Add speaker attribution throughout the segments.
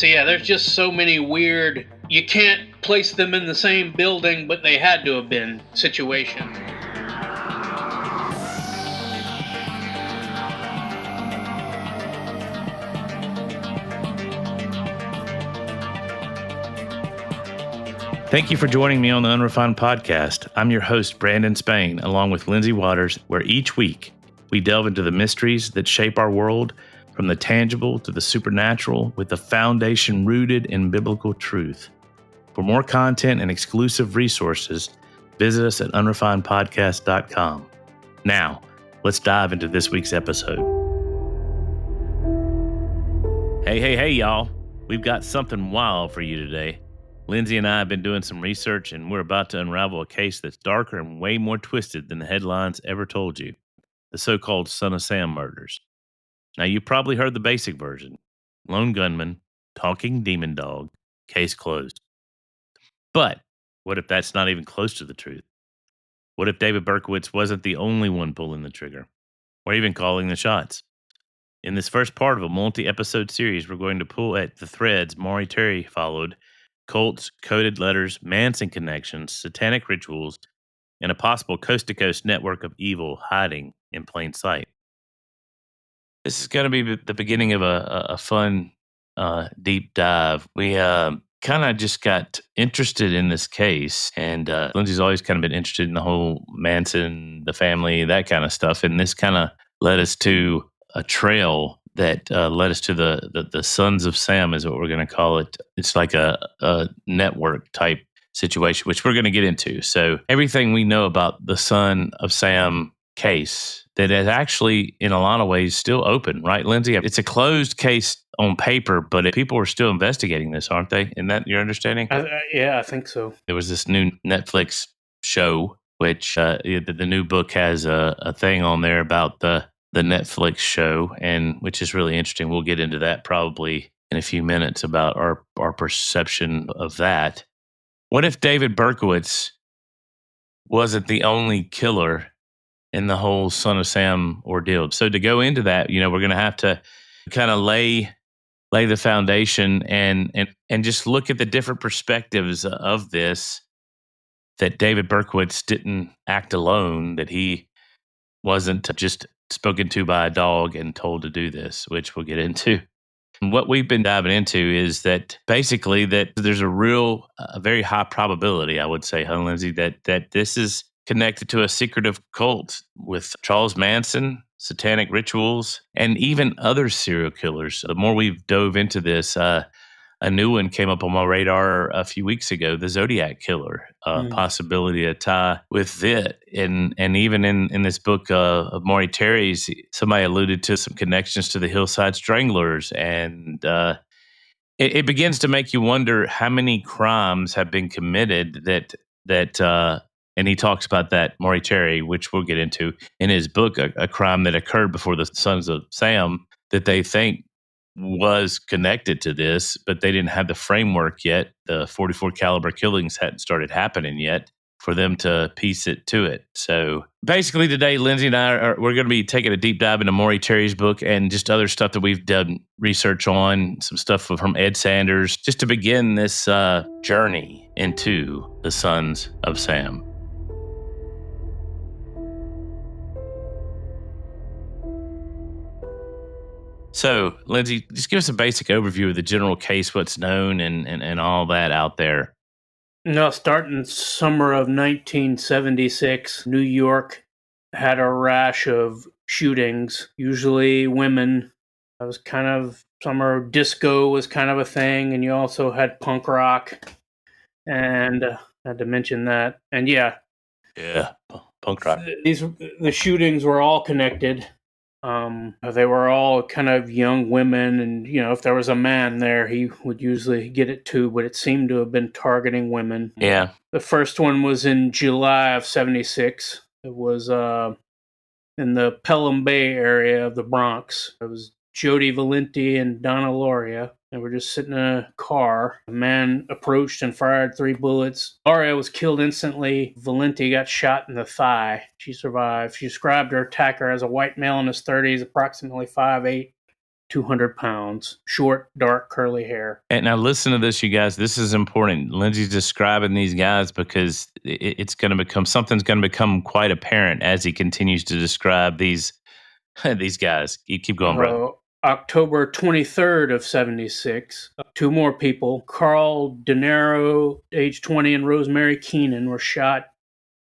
Speaker 1: So yeah, there's just so many weird, you can't place them in the same building, but they had to have been situations.
Speaker 2: Thank you for joining me on the Unrefined Podcast. I'm your host, Brandon Spain, along with Lindsay Waters, where each week we delve into the mysteries that shape our world, from the tangible to the supernatural, with the foundation rooted in biblical truth. For more content and exclusive resources, visit us at unrefinedpodcast.com. Now, let's dive into this week's episode. Hey, y'all. We've got something wild for you today. Lindsay and I have been doing some research, and we're about to unravel a case that's darker and way more twisted than the headlines ever told you. The so-called Son of Sam murders. Now, you probably heard the basic version. Lone gunman, talking demon dog, case closed. But what if that's not even close to the truth? What if David Berkowitz wasn't the only one pulling the trigger, or even calling the shots? In this first part of a multi-episode series, we're going to pull at the threads Maury Terry followed: cults, coded letters, Manson connections, satanic rituals, and a possible coast-to-coast network of evil hiding in plain sight. This is going to be the beginning of a fun, deep dive. We kind of just got interested in this case, and Lindsay's always kind of been interested in the whole Manson, the family, that kind of stuff, and this kind of led us to a trail that led us to the Sons of Sam, is what we're going to call it. It's like a network type situation, which we're going to get into. So everything we know about the Son of Sam case that is actually in a lot of ways still open, right, Lindsay? It's a closed case on paper, but people are still investigating this, aren't they? Isn't that your understanding?
Speaker 1: Yeah, I think so.
Speaker 2: There was this new Netflix show, which the new book has a thing on there about the Netflix show, and which is really interesting. We'll get into that probably in a few minutes about our perception of that. What if David Berkowitz wasn't the only killer in the whole Son of Sam ordeal? So to go into that, we're going to have to kind of lay the foundation and just look at the different perspectives of this, that David Berkowitz didn't act alone, that he wasn't just spoken to by a dog and told to do this, which we'll get into. And what we've been diving into is that basically that there's a very high probability, I would say, Lindsay, that this is connected to a secretive cult with Charles Manson, satanic rituals, and even other serial killers. The more we've dove into this, a new one came up on my radar a few weeks ago, the Zodiac Killer, possibility to tie with it. And even in this book of Maury Terry's, somebody alluded to some connections to the Hillside Stranglers. And it begins to make you wonder how many crimes have been committed that and he talks about that, Maury Terry, which we'll get into in his book, a crime that occurred before the Sons of Sam that they think was connected to this, but they didn't have the framework yet. The 44 caliber killings hadn't started happening yet for them to piece it to it. So basically today, Lindsay and we're going to be taking a deep dive into Maury Terry's book and just other stuff that we've done research on, some stuff from Ed Sanders, just to begin this journey into the Sons of Sam. So, Lindsay, just give us a basic overview of the general case, what's known, and all that out there.
Speaker 1: Starting summer of 1976, New York had a rash of shootings, usually women. It was kind of summer. Disco was kind of a thing, and you also had punk rock, and I had to mention that. And yeah,
Speaker 2: punk rock.
Speaker 1: The shootings were all connected. They were all kind of young women, and if there was a man there, he would usually get it too, but it seemed to have been targeting women.
Speaker 2: Yeah.
Speaker 1: The first one was in July of 76. It was in the Pelham Bay area of the Bronx. It was Jody Valenti and Donna Lauria. They were just sitting in a car. A man approached and fired 3 bullets. Lauria was killed instantly. Valenti got shot in the thigh. She survived. She described her attacker as a white male in his 30s, approximately 5'8", 200 pounds, short, dark, curly hair.
Speaker 2: And now listen to this, you guys. This is important. Lindsay's describing these guys because it's going to become something's going to become quite apparent as he continues to describe these these guys. You keep going, bro.
Speaker 1: October 23rd of 76, two more people, Carl De Niro, age 20, and Rosemary Keenan, were shot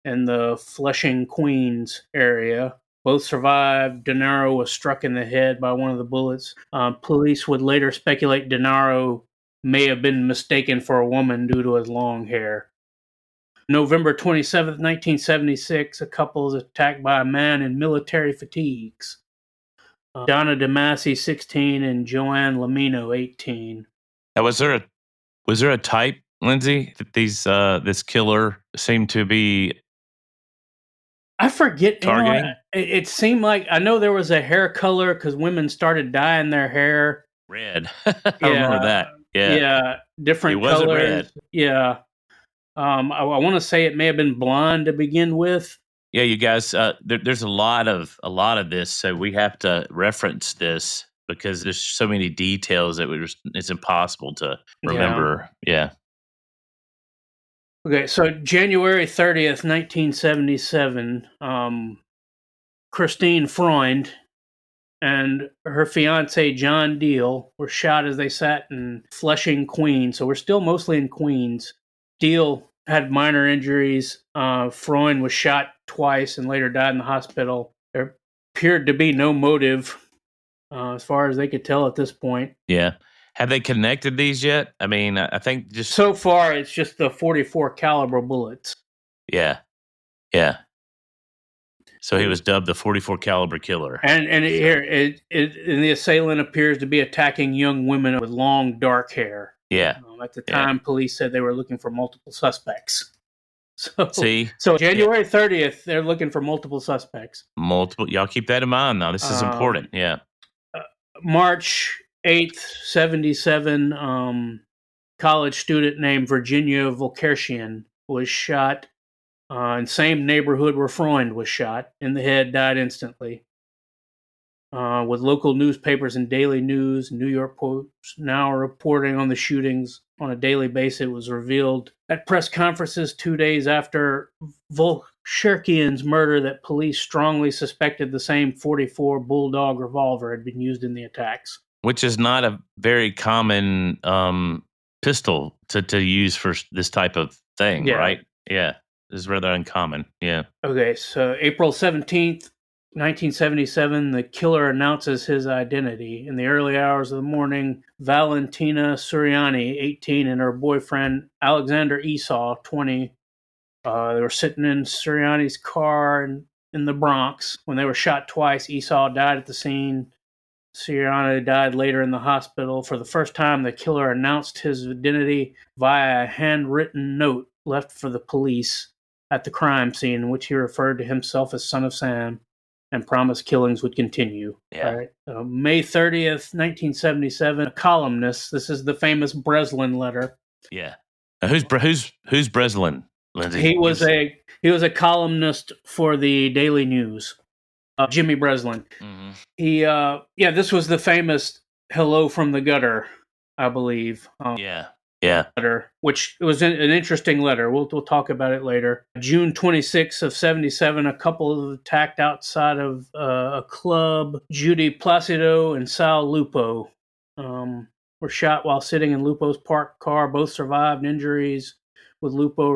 Speaker 1: in the Flushing, Queens area. Both survived. De Niro was struck in the head by one of the bullets. Police would later speculate De Niro may have been mistaken for a woman due to his long hair. November 27th, 1976, a couple is attacked by a man in military fatigues. Donna DeMasi, 16, and Joanne Lamino, 18.
Speaker 2: Now, was there a type, Lindsay, that this killer seemed to be?
Speaker 1: I forget.
Speaker 2: Targeting?
Speaker 1: It seemed like, I know there was a hair color because women started dyeing their hair
Speaker 2: Red. I remember that.
Speaker 1: Yeah, different colors.
Speaker 2: It wasn't red.
Speaker 1: Yeah. I want to say it may have been blonde to begin with.
Speaker 2: Yeah, you guys. There's a lot of this, so we have to reference this because there's so many details that it's impossible to remember. Yeah.
Speaker 1: Okay, so January 30th, 1977, Christine Freund and her fiance, John Deal, were shot as they sat in Flushing, Queens. So we're still mostly in Queens. Deal had minor injuries. Freund was shot twice and later died in the hospital. There appeared to be no motive, as far as they could tell at this point.
Speaker 2: Yeah. Have they connected these yet? I mean, I think just
Speaker 1: so far it's just the 44 caliber bullets.
Speaker 2: Yeah. So he was dubbed the 44 caliber killer.
Speaker 1: And the assailant appears to be attacking young women with long dark hair.
Speaker 2: Yeah.
Speaker 1: At the time, police said they were looking for multiple suspects. So January 30th, they're looking for multiple suspects.
Speaker 2: Y'all keep that in mind now. This is important. Yeah.
Speaker 1: March 8th, 77, college student named Virginia Volkershian was shot in same neighborhood where Freund was shot in the head, died instantly. With local newspapers and daily news, New York Post now reporting on the shootings on a daily basis. It was revealed at press conferences 2 days after Volkershian's murder that police strongly suspected the same .44 Bulldog revolver had been used in the attacks.
Speaker 2: Which is not a very common pistol to use for this type of thing, right? Yeah, this is rather uncommon. Yeah.
Speaker 1: Okay, so April 17th, 1977, the killer announces his identity. In the early hours of the morning, Valentina Suriani, 18, and her boyfriend, Alexander Esau, 20, they were sitting in Suriani's car in the Bronx. When they were shot twice, Esau died at the scene. Suriani died later in the hospital. For the first time, the killer announced his identity via a handwritten note left for the police at the crime scene, in which he referred to himself as Son of Sam and promised killings would continue.
Speaker 2: Yeah.
Speaker 1: All right. May 30th, 1977, a columnist. This is the famous Breslin letter.
Speaker 2: Yeah. Now, who's Breslin, Lindsay?
Speaker 1: He was a columnist for the Daily News. Jimmy Breslin. Mm-hmm. This was the famous "Hello from the Gutter," I believe. Letter, which was an interesting letter. We'll talk about it later. June 26th of 77, a couple attacked outside of a club. Judy Placido and Sal Lupo were shot while sitting in Lupo's parked car. Both survived injuries, with Lupo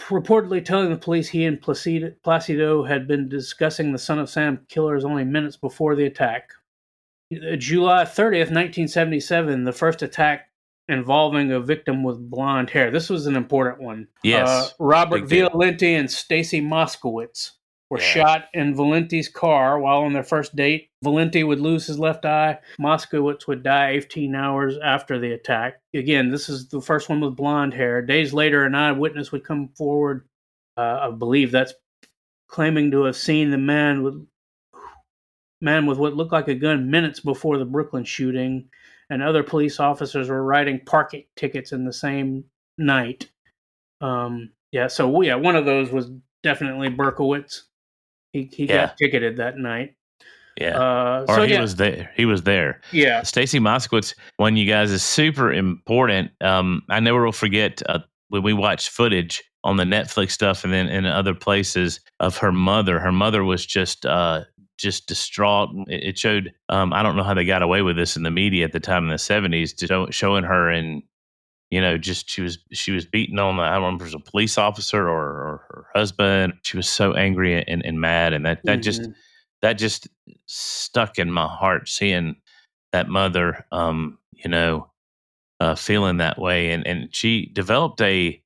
Speaker 1: reportedly telling the police he and Placido had been discussing the Son of Sam killers only minutes before the attack. July 30th, 1977, the first attack involving a victim with blonde hair. This was an important one.
Speaker 2: Yes.
Speaker 1: Robert Violenti and Stacy Moskowitz were shot in Valenti's car while on their first date. Valenti would lose his left eye. Moskowitz would die 18 hours after the attack. Again, this is the first one with blonde hair. Days later, an eyewitness would come forward, I believe that's claiming to have seen the man with what looked like a gun minutes before the Brooklyn shooting, and other police officers were writing parking tickets in the same night. One of those was definitely Berkowitz. He got ticketed that night.
Speaker 2: Yeah. He was there. He was there.
Speaker 1: Yeah.
Speaker 2: Stacy Moskowitz, one of you guys, is super important. I never will forget when we watched footage on the Netflix stuff and then in other places of her mother. Her mother was just distraught. It showed. I don't know how they got away with this in the media at the time in the 70s, showing her and just she was beaten on. I don't remember if it was a police officer or her husband. She was so angry and mad, and that just stuck in my heart, seeing that mother, feeling that way. And she developed a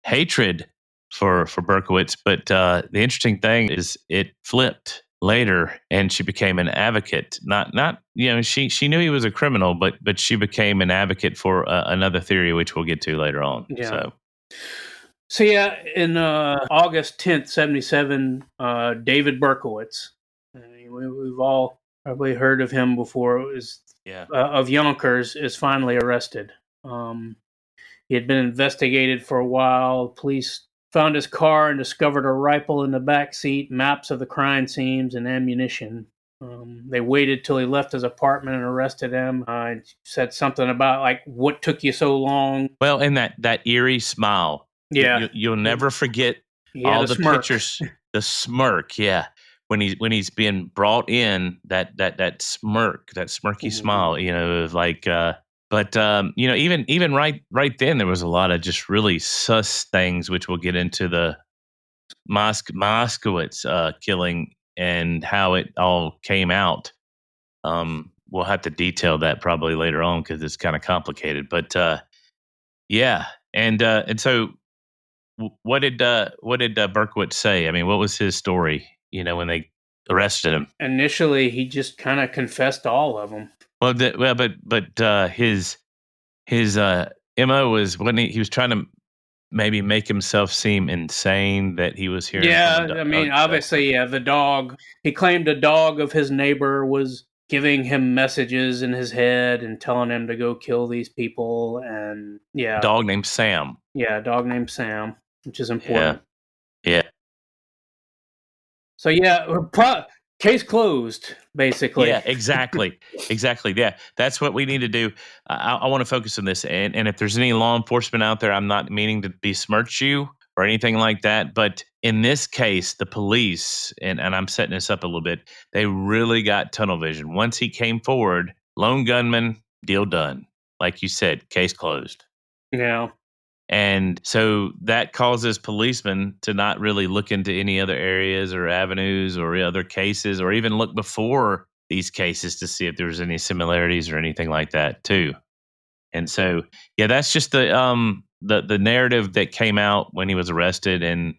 Speaker 2: hatred for Berkowitz. But the interesting thing is it flipped later and she became an advocate. She knew he was a criminal, but she became an advocate for another theory, which we'll get to later on.
Speaker 1: Yeah. So yeah, in August 10th, 77, David Berkowitz, we've all probably heard of him before, of Yonkers, is finally arrested. He had been investigated for a while. Police found his car and discovered a rifle in the back seat, maps of the crime scenes, and ammunition. They waited till he left his apartment and arrested him. Said something about, like, what took you so long?
Speaker 2: Well, and that eerie smile.
Speaker 1: Yeah.
Speaker 2: You'll never forget all the pictures. The smirk, yeah. When he's being brought in, that smirk, that smirky smile, even right then there was a lot of just really sus things, which we'll get into the Moskowitz killing and how it all came out. We'll have to detail that probably later on because it's kind of complicated. But and so what did Berkowitz say? I mean, what was his story? When they arrested him,
Speaker 1: initially he just kind of confessed all of them.
Speaker 2: Well, but his MO was when he was trying to maybe make himself seem insane that he was hearing.
Speaker 1: Yeah, obviously, the dog. He claimed a dog of his neighbor was giving him messages in his head and telling him to go kill these people, and
Speaker 2: dog named Sam.
Speaker 1: Yeah, a dog named Sam, which is important.
Speaker 2: Yeah.
Speaker 1: So case closed, basically.
Speaker 2: Yeah, exactly. Yeah, that's what we need to do. I want to focus on this, and if there's any law enforcement out there, I'm not meaning to besmirch you or anything like that, but in this case, the police, and I'm setting this up a little bit, they really got tunnel vision. Once he came forward, lone gunman, deal done. Like you said, case closed.
Speaker 1: Yeah.
Speaker 2: And so that causes policemen to not really look into any other areas or avenues or other cases, or even look before these cases to see if there's any similarities or anything like that too. And so, that's just the narrative that came out when he was arrested and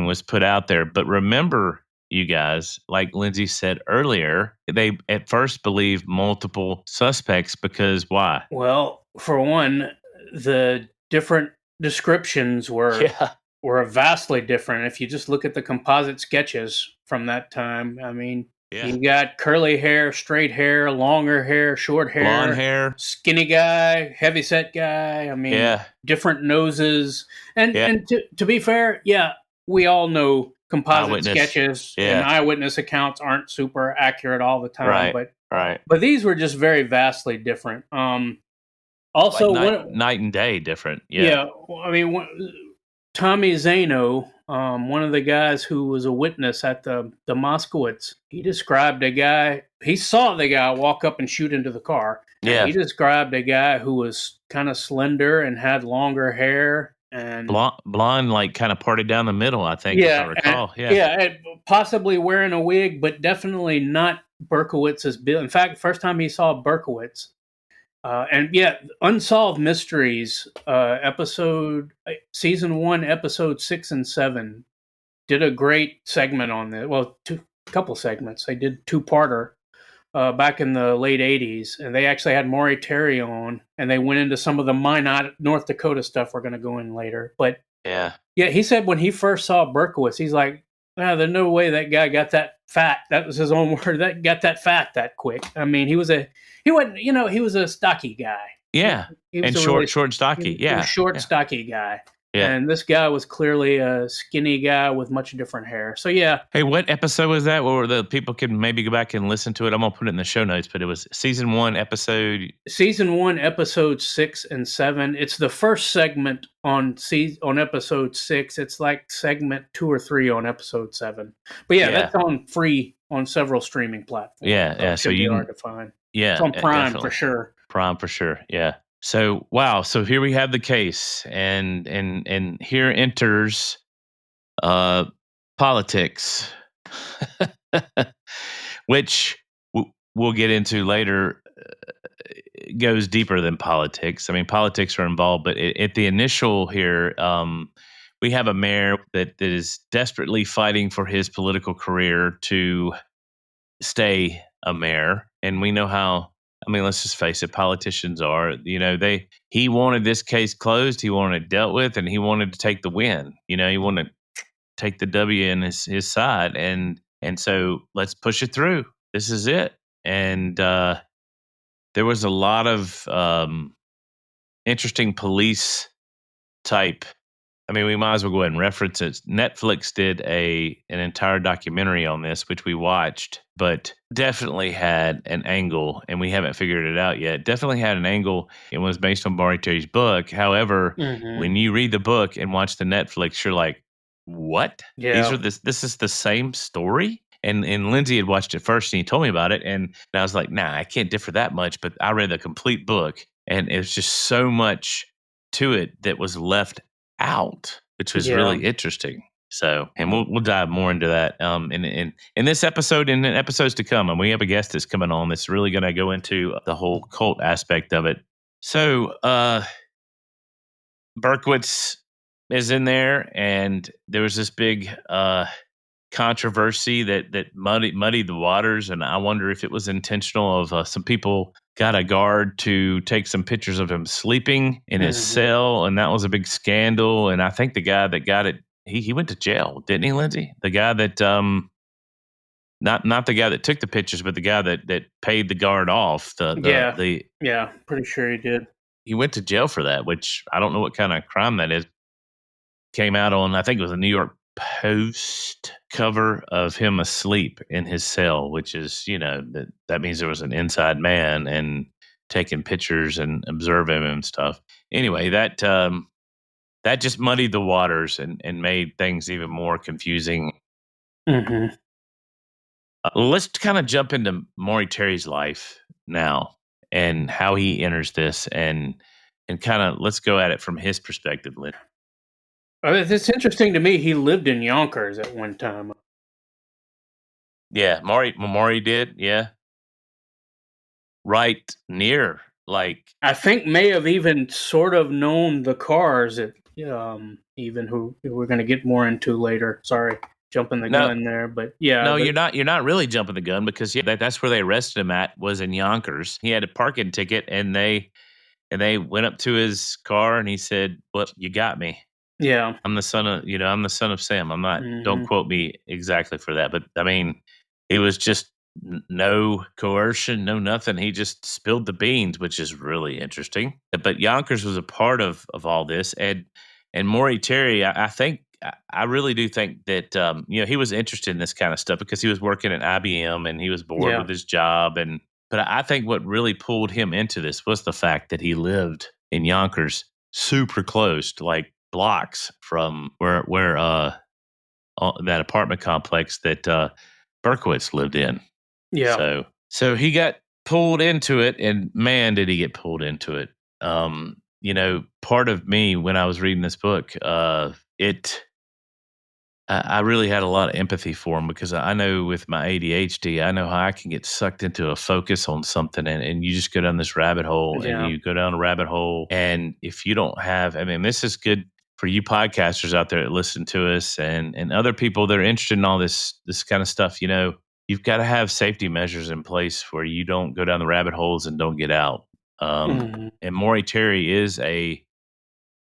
Speaker 2: was put out there. But remember, you guys, like Lindsay said earlier, they at first believed multiple suspects because why?
Speaker 1: Well, for one, the different descriptions were vastly different. If you just look at the composite sketches from that time, I mean, you got curly hair, straight hair, longer hair, short hair,
Speaker 2: blonde hair,
Speaker 1: skinny guy, heavyset guy. I mean, different noses. And to be fair, we all know composite sketches and eyewitness accounts aren't super accurate all the time, but these were just very vastly different. Also,
Speaker 2: like night and day different.
Speaker 1: I mean, Tommy Zano, one of the guys who was a witness at the Moskowitz, he described a guy. He saw the guy walk up and shoot into the car.
Speaker 2: Yeah,
Speaker 1: he described a guy who was kind of slender and had longer hair and
Speaker 2: blonde, like kind of parted down the middle. I think, if I recall.
Speaker 1: And possibly wearing a wig, but definitely not Berkowitz's build. In fact, first time he saw Berkowitz. Unsolved Mysteries season 1, episode 6 and 7 did a great segment on this. Well, couple segments. They did 2-parter back in the late 80s, and they actually had Maury Terry on, and they went into some of the Minot, North Dakota stuff we're going to go in later. But he said when he first saw Berkowitz, he's like, there's no way that guy got that fat. That was his own word. That got that fat that quick. I mean, he was a stocky guy.
Speaker 2: Yeah.
Speaker 1: He was
Speaker 2: short and stocky.
Speaker 1: Short, stocky guy.
Speaker 2: Yeah.
Speaker 1: And this guy was clearly a skinny guy with much different hair. So yeah.
Speaker 2: Hey, what episode was that? Where the people can maybe go back and listen to it? I'm gonna put it in the show notes, but it was season 1, episode
Speaker 1: Season 1, episode 6 and 7. It's the first segment on episode 6. It's like segment 2 or 3 on episode 7. But yeah, that's on free on several streaming platforms.
Speaker 2: Yeah.
Speaker 1: So you hard to find.
Speaker 2: Yeah,
Speaker 1: it's on Prime
Speaker 2: definitely.
Speaker 1: for sure.
Speaker 2: Prime for sure. Yeah. So wow. So here we have the case, and here enters politics, which we'll get into later. Goes deeper than politics. I mean, politics are involved, but at the initial here, we have a mayor that is desperately fighting for his political career to stay a mayor, and we know how. I mean, let's just face it, politicians are, he wanted this case closed, he wanted it dealt with, and he wanted to take the win. He wanted to take the W in his side, and so let's push it through. This is it. And there was a lot of interesting police type. I mean, we might as well go ahead and reference it. Netflix did an entire documentary on this, which we watched, but definitely had an angle, and we haven't figured it out yet. Definitely had an angle. It was based on Maury Terry's book. However, when you read the book and watch the Netflix, you're like, what?
Speaker 1: Yeah.
Speaker 2: This is the same story? And Lindsay had watched it first, and he told me about it, and I was like, nah, I can't differ that much. But I read the complete book, and it was just so much to it that was left out, which was really interesting. So, and we'll dive more into that in this episode and in episodes to come. And we have a guest that's coming on that's really going to go into the whole cult aspect of it. So, Berkowitz is in there, and there was this big controversy that muddied the waters, and I wonder if it was intentional. Of some people got a guard to take some pictures of him sleeping in his cell, and that was a big scandal. And I think the guy that got it, he went to jail, didn't he, Lindsay? The guy that not the guy that took the pictures, but the guy that paid the guard off.
Speaker 1: Yeah, pretty sure he did.
Speaker 2: He went to jail for that, which I don't know what kind of crime that is. Came out on, I think it was a New York Post cover of him asleep in his cell, which is, that means there was an inside man and taking pictures and observing him and stuff. Anyway, that just muddied the waters and made things even more confusing. Let's kind of jump into Maury Terry's life now and how he enters this, and kind of let's go at it from his perspective, Lynn.
Speaker 1: It's interesting to me. He lived in Yonkers at one time.
Speaker 2: Yeah, Maury did. Yeah, right near. Like,
Speaker 1: I think may have even sort of known the Carrs that even who we're going to get more into later. Sorry, jumping the gun there, but yeah.
Speaker 2: No, you're not really jumping the gun, because that's where they arrested him at, was in Yonkers. He had a parking ticket, and they went up to his car, and he said, "Well, you got me.
Speaker 1: Yeah,
Speaker 2: I'm the son of Sam. I'm not. Don't quote me exactly for that, but I mean, it was just no coercion, no nothing. He just spilled the beans, which is really interesting. But Yonkers was a part of all this, and Maury Terry, I really do think that he was interested in this kind of stuff because he was working at IBM and he was bored with his job, but I think what really pulled him into this was the fact that he lived in Yonkers, super close to, like, blocks from where that apartment complex that Berkowitz lived in.
Speaker 1: Yeah.
Speaker 2: So he got pulled into it, and man, did he get pulled into it. Part of me, when I was reading this book, I really had a lot of empathy for him, because I know with my ADHD, I know how I can get sucked into a focus on something, and you just go down this rabbit hole, and you go down a rabbit hole. And if you don't have, I mean, this is good for you podcasters out there that listen to us, and other people that are interested in all this kind of stuff. You've got to have safety measures in place where you don't go down the rabbit holes and don't get out. And Maury Terry is a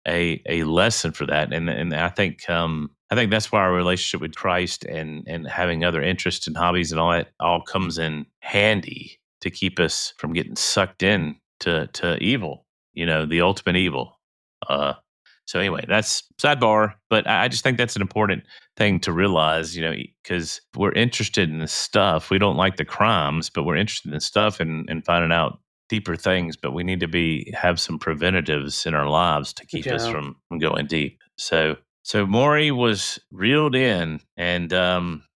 Speaker 2: lesson for that, and I think that's why our relationship with Christ and having other interests and hobbies and all that all comes in handy to keep us from getting sucked in to evil, the ultimate evil. So So anyway, that's sidebar, but I just think that's an important thing to realize, because we're interested in this stuff. We don't like the crimes, but we're interested in stuff and finding out deeper things. But we need to have some preventatives in our lives to keep us from going deep. So Maury was reeled in, and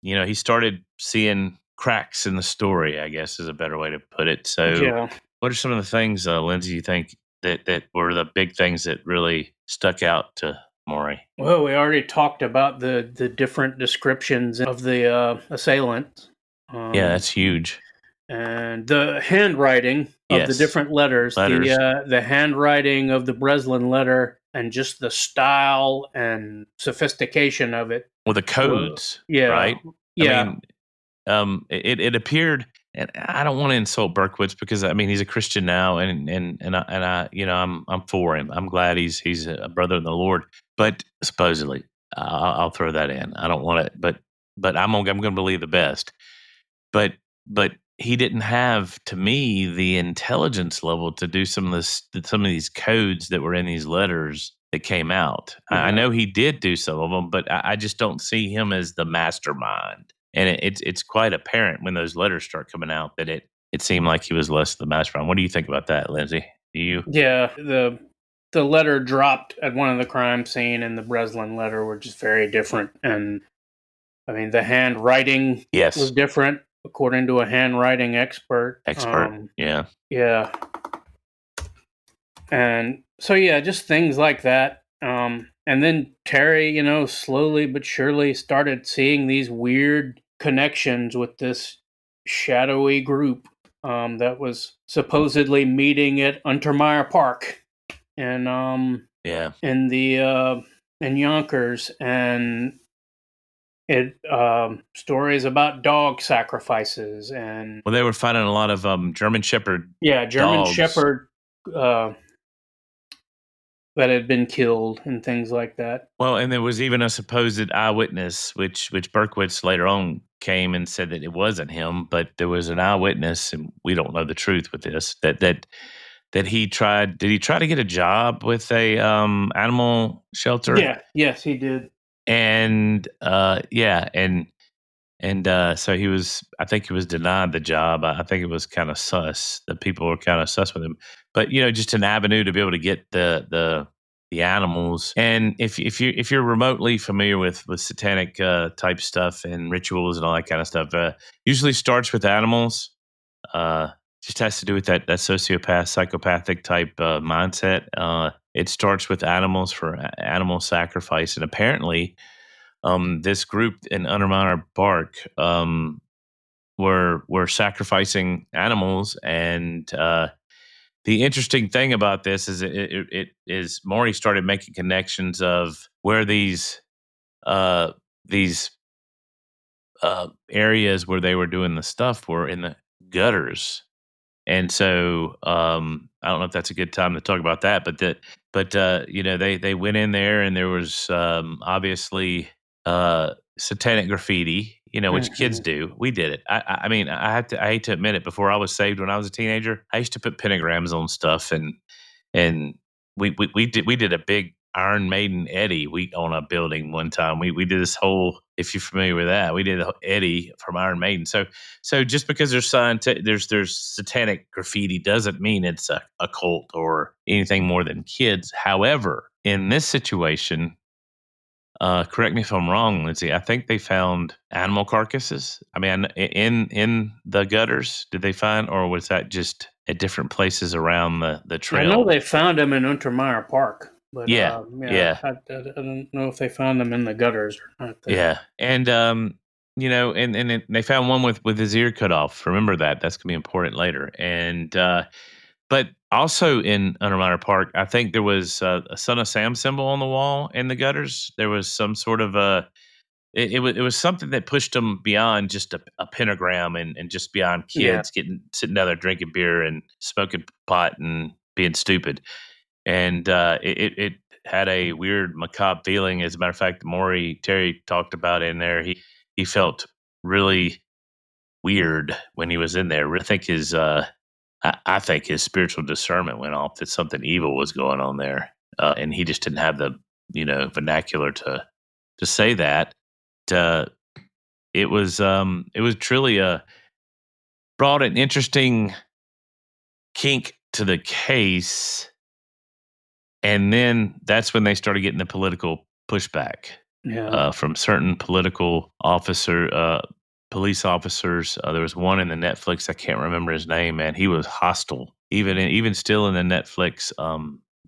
Speaker 2: he started seeing cracks in the story, I guess is a better way to put it. So what are some of the things, Lindsay, you think that were the big things that really stuck out to Maury?
Speaker 1: Well, we already talked about the different descriptions of the assailant.
Speaker 2: Yeah, that's huge.
Speaker 1: And the handwriting of the different letters. The handwriting of the Breslin letter, and just the style and sophistication of it.
Speaker 2: Well, the codes, right?
Speaker 1: Yeah.
Speaker 2: I mean, it appeared, and I don't want to insult Berkowitz because I mean he's a Christian now, and I'm for him. I'm glad he's a brother in the Lord. But supposedly, I'll throw that in. I don't want to, but I'm going to believe the best. But he didn't have, to me, the intelligence level to do some of these codes that were in these letters that came out. Yeah. I know he did do some of them, but I just don't see him as the mastermind. And it's quite apparent when those letters start coming out that it seemed like he was less the mastermind. What do you think about that, Lindsay? Do you?
Speaker 1: Yeah, the letter dropped at one of the crime scene and the Breslin letter were just very different. And I mean, the handwriting was different, according to a handwriting expert.
Speaker 2: Yeah.
Speaker 1: Yeah. And so, just things like that. And then Terry, slowly but surely started seeing these weird connections with this shadowy group that was supposedly meeting at Untermeyer Park and in Yonkers, and it stories about dog sacrifices. And
Speaker 2: they were finding a lot of German Shepherd
Speaker 1: dogs. Shepherd that had been killed and things like that.
Speaker 2: Well, and there was even a supposed eyewitness, which Berkowitz later on came and said that it wasn't him, but there was an eyewitness, and we don't know the truth with this, that he tried. Did he try to get a job with a animal shelter?
Speaker 1: Yeah. Yes, he did.
Speaker 2: And so he was. I think he was denied the job. I think it was kind of sus. The people were kind of sus with him, but just an avenue to be able to get the animals. And if you're remotely familiar with satanic type stuff and rituals and all that kind of stuff, usually starts with animals. Just has to do with that sociopath, psychopathic type mindset. It starts with animals for animal sacrifice, and apparently, this group in Untermeyer Park were sacrificing animals, and the interesting thing about this is it is Maury started making connections of where these areas where they were doing the stuff were in the gutters. And so I don't know if that's a good time to talk about that, but they went in there, and there was obviously satanic graffiti, which kids do. We did it. I mean, I hate to admit it. Before I was saved, when I was a teenager, I used to put pentagrams on stuff, and we did a big Iron Maiden Eddie on a building one time. We did this whole, if you're familiar with that, we did Eddie from Iron Maiden. So just because there's satanic graffiti doesn't mean it's a cult or anything more than kids. However, in this situation, correct me if I'm wrong, Lindsay, I think they found animal carcasses. I mean, in the gutters, did they find, or was that just at different places around the trail?
Speaker 1: I know they found them in Untermeyer Park. But,
Speaker 2: yeah.
Speaker 1: I don't know if they found them in the gutters or not.
Speaker 2: Yeah, and and they found one with his ear cut off. Remember that. That's gonna be important later. And but also in Untermeyer Park, I think there was a Son of Sam symbol on the wall in the gutters. There was some sort of it was something that pushed them beyond just a pentagram and just beyond kids sitting down there drinking beer and smoking pot and being stupid. And it had a weird macabre feeling. As a matter of fact, Maury Terry talked about in there. He felt really weird when he was in there. I think his spiritual discernment went off that something evil was going on there, and he just didn't have the vernacular to say that. It was truly brought an interesting kink to the case, and then that's when they started getting the political pushback from certain police officers. There was one in the Netflix, I can't remember his name, man. He was hostile. Even still in the Netflix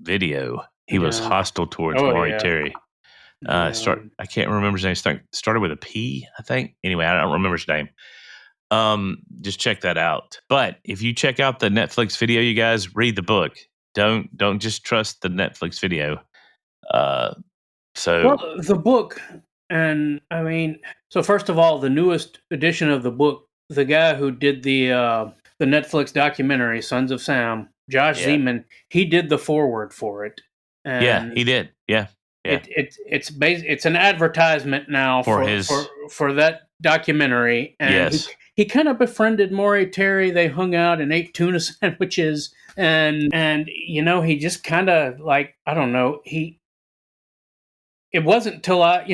Speaker 2: video, he was hostile towards Maury Terry. I can't remember his name. Started with a P, I think. Anyway, I don't remember his name. Just check that out. But if you check out the Netflix video, you guys read the book. Don't just trust the Netflix video.
Speaker 1: Well, the book, and I mean, so first of all, the newest edition of the book, the guy who did the Netflix documentary Sons of Sam, Josh Zeman, he did the foreword for it. And
Speaker 2: he did. Yeah.
Speaker 1: It's an advertisement now for that documentary, and he kind of befriended Maury Terry. They hung out and ate tuna sandwiches, and he just kind of like, I don't know, it wasn't till I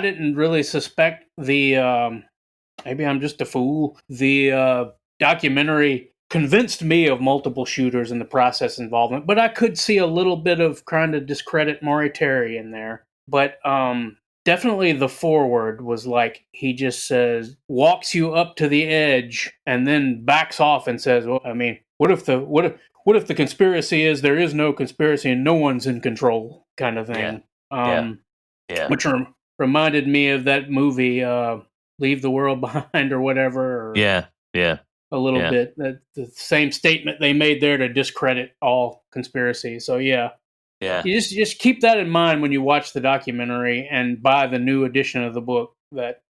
Speaker 1: didn't really suspect the maybe I'm just a fool. The documentary convinced me of multiple shooters in the process involvement, but I could see a little bit of trying to discredit Maury Terry in there. But definitely the foreword was like, he just says, walks you up to the edge and then backs off and says, well, I mean, what if the conspiracy is there is no conspiracy and no one's in control, kind of thing. Which reminded me of that movie, Leave the World Behind or whatever. Or a little bit. The same statement they made there to discredit all conspiracy. So you just keep that in mind when you watch the documentary and buy the new edition of the book. That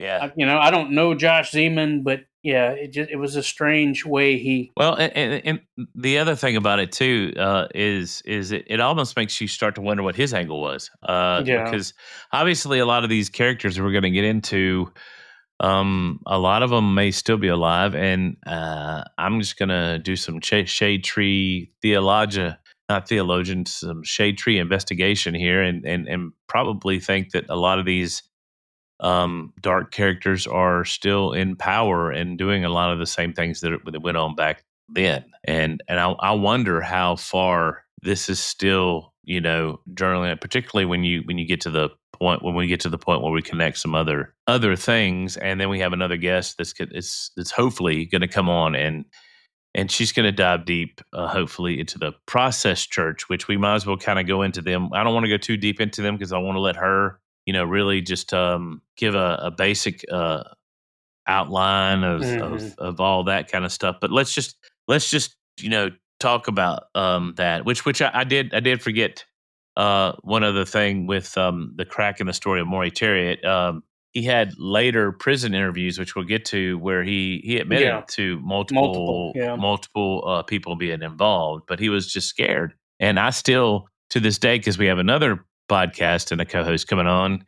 Speaker 1: I don't know Josh Zeman, but it was a strange way he.
Speaker 2: Well, and the other thing about it too is it almost makes you start to wonder what his angle was, because obviously a lot of these characters we're going to get into, a lot of them may still be alive, and I'm just going to do some shade tree some shade tree investigation here, and probably think that a lot of these dark characters are still in power and doing a lot of the same things that went on back then. And I wonder how far this is still, journaling, particularly when we get to the point where we connect some other things, and then we have another guest that's hopefully going to come on and she's going to dive deep, hopefully, into the Process Church, which we might as well kind of go into them. I don't want to go too deep into them because I want to let her, really just give a basic outline of all that kind of stuff. But let's just talk about that, which I did forget one other thing with the crack in the story of Maury Terry. He had later prison interviews, which we'll get to, where he admitted to multiple people being involved, but he was just scared. And I still, to this day, because we have another podcast and a co-host coming on,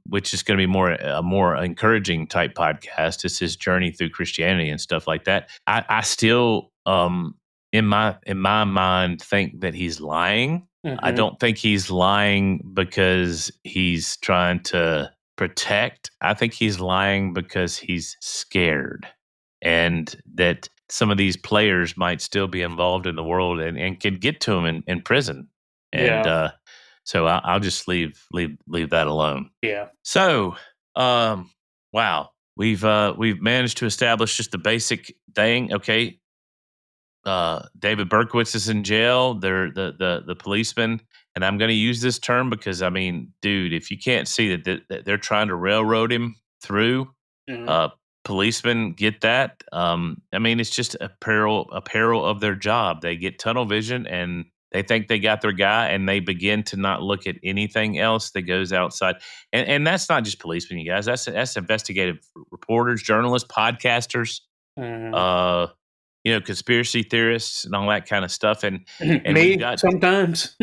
Speaker 2: which is going to be a more encouraging type podcast. It's his journey through Christianity and stuff like that. I still, in my mind, think that he's lying. Mm-hmm. I don't think he's lying because he's trying to protect. I think he's lying because he's scared, and that some of these players might still be involved in the world and can get to him in prison. And so I'll just leave that alone. Yeah. So, wow, we've managed to establish just the basic thing. Okay, David Berkowitz is in jail. They're the policeman, and I'm going to use this term because I mean, dude, if you can't see that they're trying to railroad him through, policemen get that. I mean, it's just a peril of their job. They get tunnel vision and they think they got their guy, and they begin to not look at anything else that goes outside. And that's not just policemen, you guys. That's investigative reporters, journalists, podcasters, conspiracy theorists, and all that kind of stuff. And
Speaker 1: me sometimes,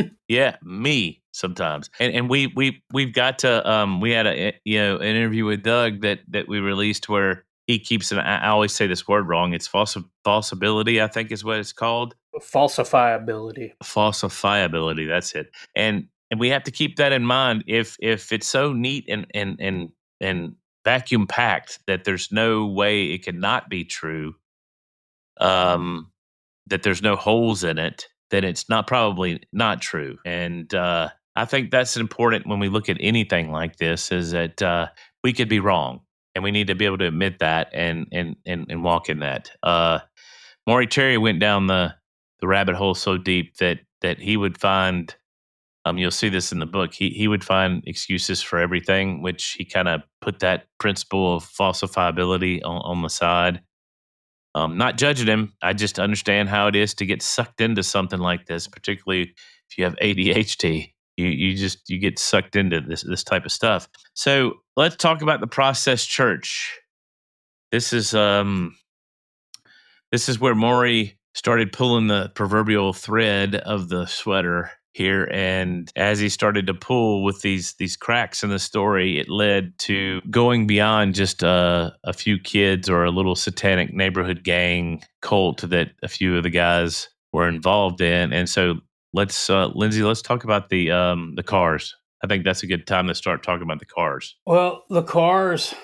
Speaker 2: me sometimes. And we've got to. We had an interview with Doug that we released where he keeps an. I always say this word wrong. It's falsibility, I think, is what it's called.
Speaker 1: Falsifiability.
Speaker 2: Falsifiability. That's it. And we have to keep that in mind. If it's so neat and vacuum packed that there's no way it cannot be true, that there's no holes in it, then it's not probably not true. And I think that's important when we look at anything like this, is that we could be wrong, and we need to be able to admit that and walk in that. Maury Terry went down the rabbit hole so deep that he would find, you'll see this in the book, he would find excuses for everything, which he kind of put that principle of falsifiability on the side. Not judging him, I just understand how it is to get sucked into something like this, particularly if you have ADHD. You get sucked into this type of stuff. So let's talk about the Process Church. This is where Maury started pulling the proverbial thread of the sweater here, and as he started to pull with these cracks in the story, it led to going beyond just a few kids or a little satanic neighborhood gang cult that a few of the guys were involved in. And so let's Lindsay, let's talk about the Carrs. I think that's a good time to start talking about the Carrs.
Speaker 1: Well, the Carrs,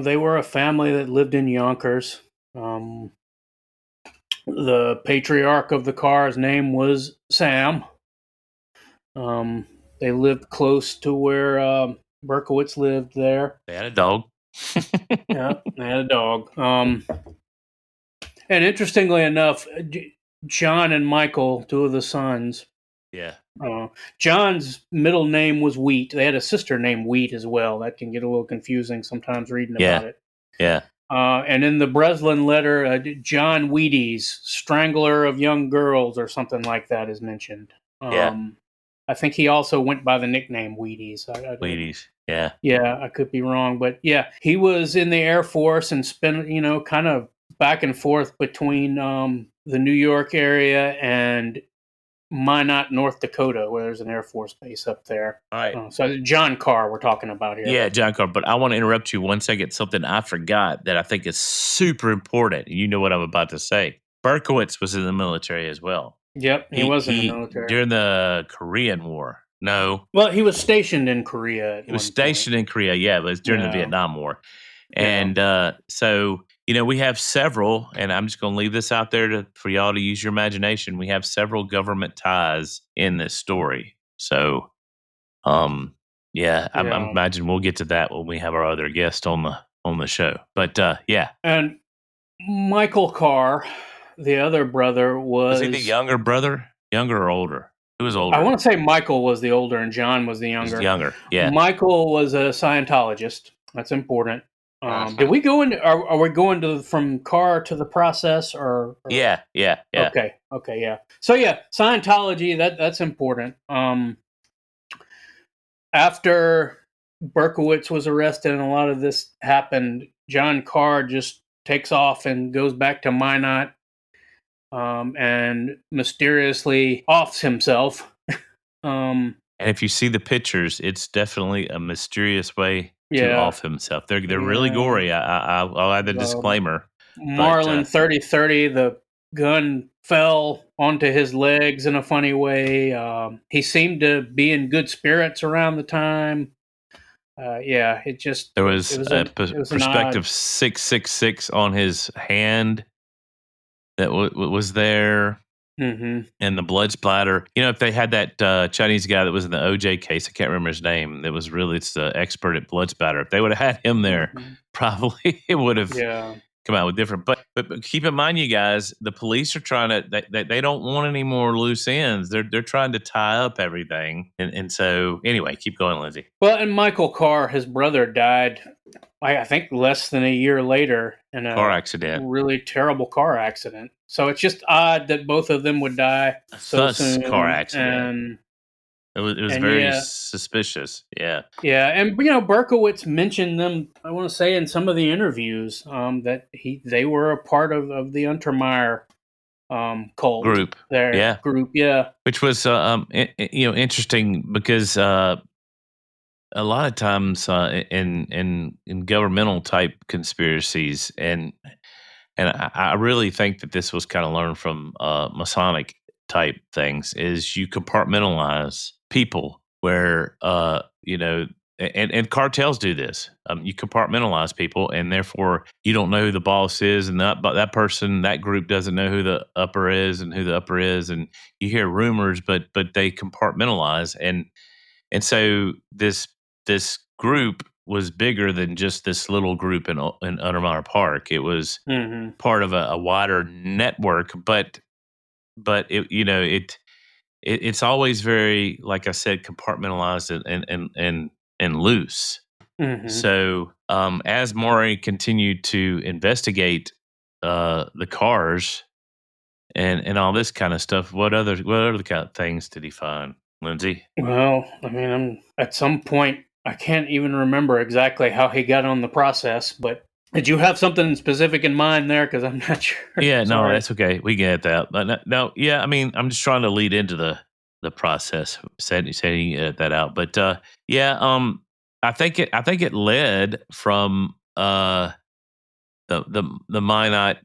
Speaker 1: they were a family that lived in Yonkers. The patriarch of the Carrs' name was Sam. They lived close to where Berkowitz lived there.
Speaker 2: They had a dog.
Speaker 1: Yeah, they had a dog. And interestingly enough, John and Michael, two of the sons.
Speaker 2: Yeah.
Speaker 1: John's middle name was Wheat. They had a sister named Wheat as well. That can get a little confusing sometimes reading about it.
Speaker 2: Yeah.
Speaker 1: And in the Breslin letter, John Wheaties, strangler of young girls, or something like that, is mentioned. I think he also went by the nickname Wheaties.
Speaker 2: Wheaties, yeah.
Speaker 1: Yeah, I could be wrong. But yeah, he was in the Air Force and spent, kind of back and forth between the New York area and Minot, North Dakota, where there's an Air Force base up there.
Speaker 2: All right.
Speaker 1: So John Carr we're talking about here.
Speaker 2: Yeah, John Carr. But I want to interrupt you 1 second. Something I forgot that I think is super important. You know what I'm about to say. Berkowitz was in the military as well.
Speaker 1: Yep, he was in the military.
Speaker 2: During the Korean War. No.
Speaker 1: Well, he was stationed in Korea.
Speaker 2: He was stationed in Korea, yeah. It was during the Vietnam War. And so, we have several, and I'm just going to leave this out there for y'all to use your imagination. We have several government ties in this story. So, I imagine we'll get to that when we have our other guest on the show. But, yeah.
Speaker 1: And Michael Carr, the other brother, was
Speaker 2: he the younger brother? Younger or older? Who was older?
Speaker 1: I want to say Michael was the older and John was the younger.
Speaker 2: Younger, yeah.
Speaker 1: Michael was a Scientologist. That's important. Did we go into? Are we going from Carr to the Process or?
Speaker 2: Yeah.
Speaker 1: Okay, yeah. So yeah, Scientology. That's important. After Berkowitz was arrested and a lot of this happened, John Carr just takes off and goes back to Minot, and mysteriously offs himself.
Speaker 2: And if you see the pictures, it's definitely a mysterious way to off himself. They're really gory. I'll add the disclaimer.
Speaker 1: Marlin 3030, the gun fell onto his legs in a funny way. He seemed to be in good spirits around the time. It just...
Speaker 2: There was a perspective 666 on his hand that was there.
Speaker 1: Mm-hmm.
Speaker 2: And the blood splatter. If they had that Chinese guy that was in the OJ case, I can't remember his name. It's the expert at blood splatter. If they would have had him there, probably it would have come out with different. But keep in mind, you guys, the police are trying to. They don't want any more loose ends. They're trying to tie up everything. And so anyway, keep going, Lindsay.
Speaker 1: Well, and Michael Carr, his brother, died, I think, less than a year later in a
Speaker 2: car accident.
Speaker 1: Really terrible car accident. So it's just odd that both of them would die so soon.
Speaker 2: Car accident. It was very suspicious. Yeah.
Speaker 1: Yeah, and Berkowitz mentioned them, I want to say, in some of the interviews, that they were a part of the Untermeyer cult
Speaker 2: group.
Speaker 1: Group, yeah.
Speaker 2: Which was interesting because a lot of times in governmental type conspiracies, and I really think that this was kind of learned from Masonic type things, is you compartmentalize people where and cartels do this. You compartmentalize people, and therefore you don't know who the boss is, and that person, that group doesn't know who the upper is and who the upper is, and you hear rumors, but they compartmentalize, and so this group was bigger than just this little group in Untermeyer Park. It was
Speaker 1: Mm-hmm.
Speaker 2: part of a wider network, but it's always very, like I said, compartmentalized and loose.
Speaker 1: Mm-hmm.
Speaker 2: So as Maury continued to investigate the cars and all this kind of stuff, what other kind of things did he find, Lindsay?
Speaker 1: Well, I mean, at some point, I can't even remember exactly how he got on the process, but did you have something specific in mind there? Because I'm not sure.
Speaker 2: Yeah, no,
Speaker 1: Sorry.
Speaker 2: that's okay. We get that. But no, yeah, I mean, I'm just trying to lead into the process, setting that out. But yeah, I think it led from the Minot.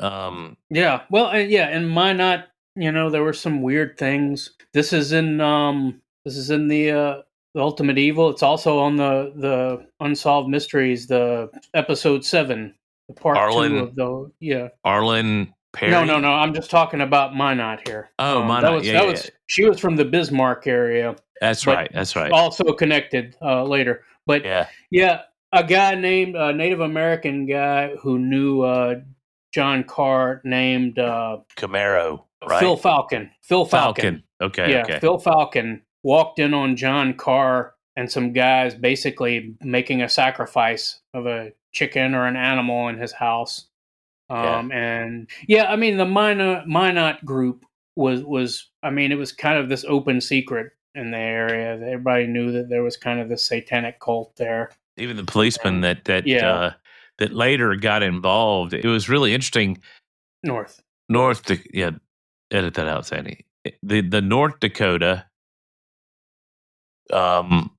Speaker 1: Yeah. Well, yeah, in Minot, there were some weird things. This is in the Ultimate Evil. It's also on the Unsolved Mysteries, the episode 7, the part 2
Speaker 2: Arlen
Speaker 1: of the
Speaker 2: Arlen
Speaker 1: No,
Speaker 2: Perry.
Speaker 1: no, no. I'm just talking about Minot here.
Speaker 2: Oh,
Speaker 1: That
Speaker 2: Minot.
Speaker 1: was
Speaker 2: Yeah,
Speaker 1: that
Speaker 2: yeah, yeah.
Speaker 1: was she was from the Bismarck area,
Speaker 2: That's
Speaker 1: but
Speaker 2: right. That's right.
Speaker 1: also connected later. But
Speaker 2: Yeah,
Speaker 1: yeah, a guy named a Native American guy who knew John Carr named
Speaker 2: Camaro.
Speaker 1: Phil
Speaker 2: Right.
Speaker 1: Falcon. Phil Falcon.
Speaker 2: Falcon. Okay.
Speaker 1: Yeah,
Speaker 2: Okay.
Speaker 1: Phil Falcon walked in on John Carr and some guys basically making a sacrifice of a chicken or an animal in his house.
Speaker 2: Yeah.
Speaker 1: And yeah, I mean the Minot group was I mean it was kind of this open secret in the area. Everybody knew that there was kind of this satanic cult there.
Speaker 2: Even the policeman
Speaker 1: And yeah,
Speaker 2: that later got involved. It was really interesting.
Speaker 1: north.
Speaker 2: Yeah, edit that out, Sandy. The North Dakota um,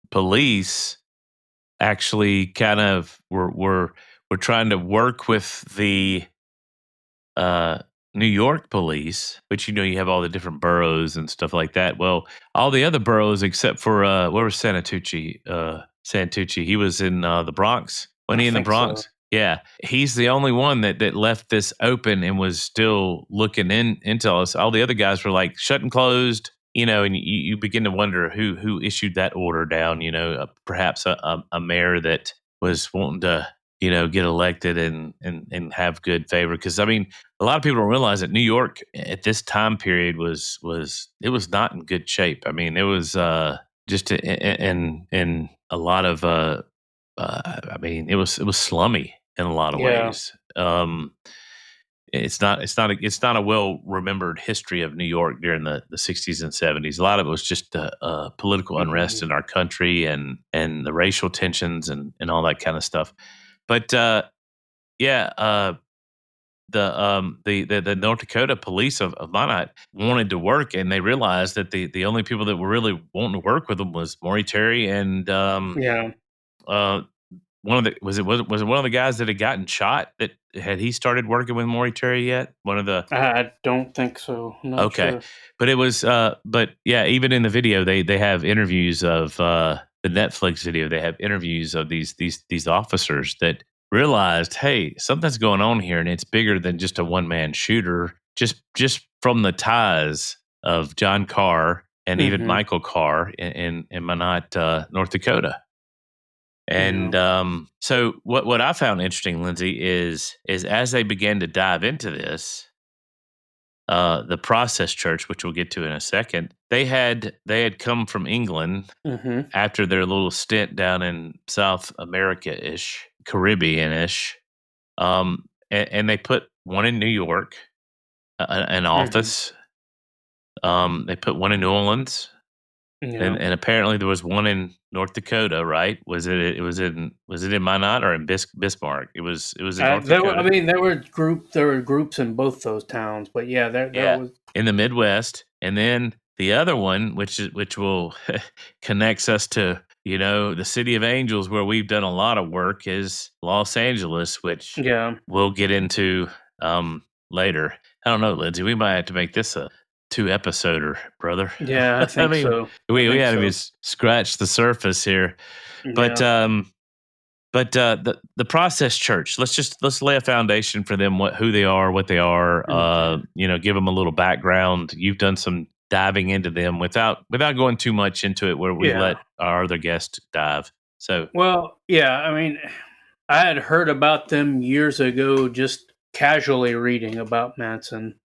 Speaker 2: police actually kind of were trying to work with the uh, New York police, which you have all the different boroughs and stuff like that. Well, all the other boroughs except for where was Santucci? Santucci, he was in the Bronx. When
Speaker 1: I
Speaker 2: he in the
Speaker 1: think so.
Speaker 2: Bronx? Yeah, he's the only one that left this open and was still looking into us. All the other guys were like shut and closed. And you begin to wonder who issued that order down. Perhaps a mayor that was wanting to get elected and have good favor. Because I mean, a lot of people don't realize that New York at this time period was not in good shape. I mean, it was just in a lot of I mean, it was slummy in a lot of
Speaker 1: Yeah.
Speaker 2: ways. It's not a well remembered history of New York during the 60s and 70s. A lot of it was just political unrest
Speaker 1: Mhm.
Speaker 2: in our country and the racial tensions and all that kind of stuff. But yeah, the North Dakota police of Minot wanted to work, and they realized that the only people that were really wanting to work with them was Maury Terry and
Speaker 1: Yeah.
Speaker 2: uh, one of the was it one of the guys that had gotten shot, that had he started working with Maury Terry yet? One of the
Speaker 1: I don't think so. I'm not
Speaker 2: Okay.
Speaker 1: sure.
Speaker 2: But it was but yeah, even in the video they have interviews of the Netflix video, they have interviews of these officers that realized, hey, something's going on here and it's bigger than just a one-man shooter. Just from the ties of John Carr and even
Speaker 1: Hmm.
Speaker 2: Michael Carr in Minot, North Dakota.
Speaker 1: Yeah.
Speaker 2: And so what I found interesting, Lindsay, is as they began to dive into this, the Process Church, which we'll get to in a second, they had come from England
Speaker 1: Hmm.
Speaker 2: after their little stint down in South America ish, Caribbean ish, and they put one in New York, an
Speaker 1: Hmm.
Speaker 2: office. They put one in New Orleans,
Speaker 1: Yeah.
Speaker 2: and apparently there was one in North Dakota. Right? Was it? It was in Minot or in Bismarck? It was in North
Speaker 1: I
Speaker 2: Dakota.
Speaker 1: mean, there were groups in both those towns, but yeah, there
Speaker 2: Yeah,
Speaker 1: was.
Speaker 2: in the Midwest, and then the other one, which will connects us to the City of Angels, where we've done a lot of work, is Los Angeles, which
Speaker 1: Yeah.
Speaker 2: we'll get into later. I don't know, Lindsay. We might have to make this a 2-episoder, brother.
Speaker 1: Yeah, I think so.
Speaker 2: we haven't even scratched the surface here. But
Speaker 1: Yeah.
Speaker 2: the process church. Let's lay a foundation for them. Who they are, what they are.
Speaker 1: Okay.
Speaker 2: Give them a little background. You've done some diving into them without going too much into it, where we let our other guest dive. So,
Speaker 1: well, yeah. I mean, I had heard about them years ago, just casually reading about Manson,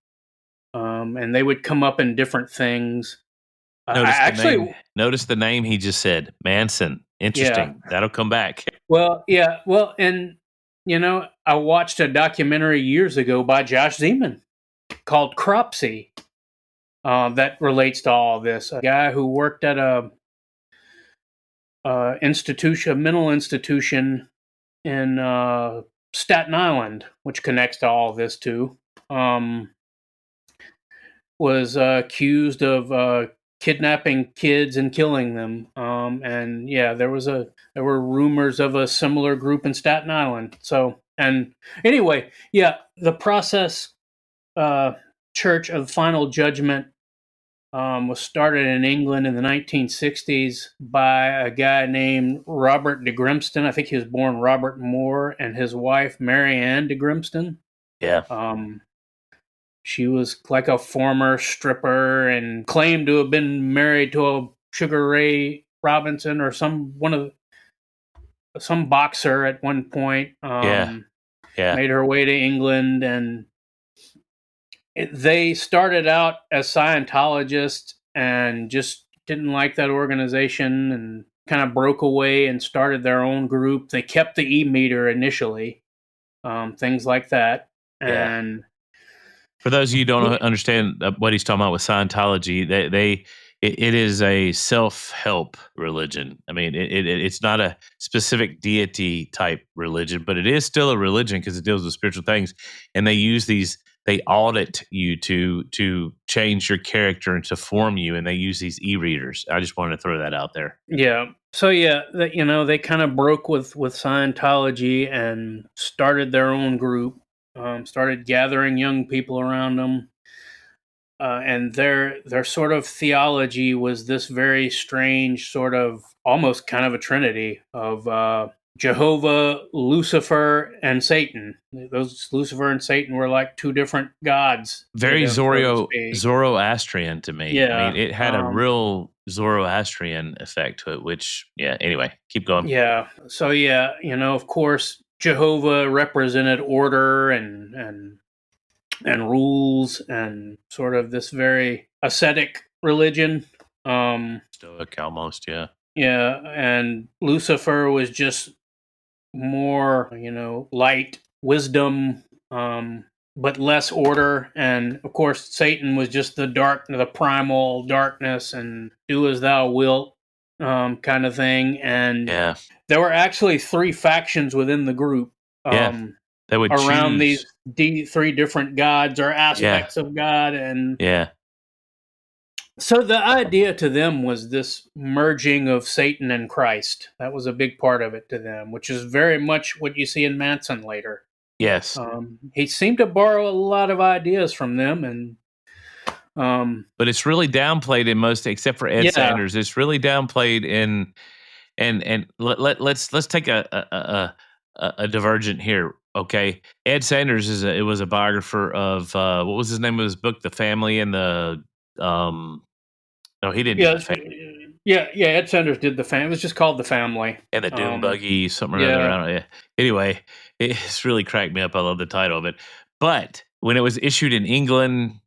Speaker 1: and they would come up in different things.
Speaker 2: Notice the name he just said, Manson. Interesting.
Speaker 1: Yeah.
Speaker 2: That'll come back.
Speaker 1: Well, yeah. Well, and I watched a documentary years ago by Josh Zeman called Cropsy that relates to all this. A guy who worked at a mental institution in Staten Island, which connects to all this too, was accused of kidnapping kids and killing them. And yeah, there were rumors of a similar group in Staten Island. So, and anyway, yeah, the process Church of Final Judgment was started in England in the 1960s by a guy named Robert de Grimston. I think he was born Robert Moore, and his wife Mary Ann de Grimston.
Speaker 2: Yeah.
Speaker 1: She was like a former stripper and claimed to have been married to a Sugar Ray Robinson or some boxer at one point. Made her way to England, and they started out as Scientologists and just didn't like that organization and kind of broke away and started their own group. They kept the E-meter initially, things like that. And
Speaker 2: for those of you who don't understand what he's talking about with Scientology, it is a self-help religion. I mean, it's not a specific deity type religion, but it is still a religion because it deals with spiritual things. And they audit you to change your character and to form you, and they use these e-readers. I just wanted to throw that out there.
Speaker 1: Yeah. So yeah, they kind of broke with Scientology and started their own group. Started gathering young people around them. And their sort of theology was this very strange sort of almost kind of a trinity of Jehovah, Lucifer, and Satan. Those Lucifer and Satan were like two different gods.
Speaker 2: Very Zoroastrian to me.
Speaker 1: Yeah.
Speaker 2: I mean, it had a real Zoroastrian effect to it, which, anyway, keep going.
Speaker 1: Yeah. So, yeah, of course, Jehovah represented order and rules and sort of this very ascetic religion.
Speaker 2: Stoic almost, yeah.
Speaker 1: Yeah, and Lucifer was just more, light, wisdom, but less order. And of course, Satan was just the primal darkness and do as thou wilt kind of thing. And there were actually 3 factions within the group.
Speaker 2: They would
Speaker 1: around
Speaker 2: choose
Speaker 1: these 3 different gods or aspects of God. And so the idea to them was this merging of Satan and Christ. That was a big part of it to them, which is very much what you see in Manson later.
Speaker 2: Yes.
Speaker 1: He seemed to borrow a lot of ideas from them, and
Speaker 2: but it's really downplayed in most, except for Ed Sanders. It's really downplayed in, and let's take a divergent here. Okay, Ed Sanders was a biographer of what was his name of his book, The Family and the no, he didn't.
Speaker 1: Ed Sanders did The Family. It was just called The Family
Speaker 2: and the Doom Buggy, something or other. I don't know. Anyway, it's really cracked me up. I love the title of it. But when it was issued in England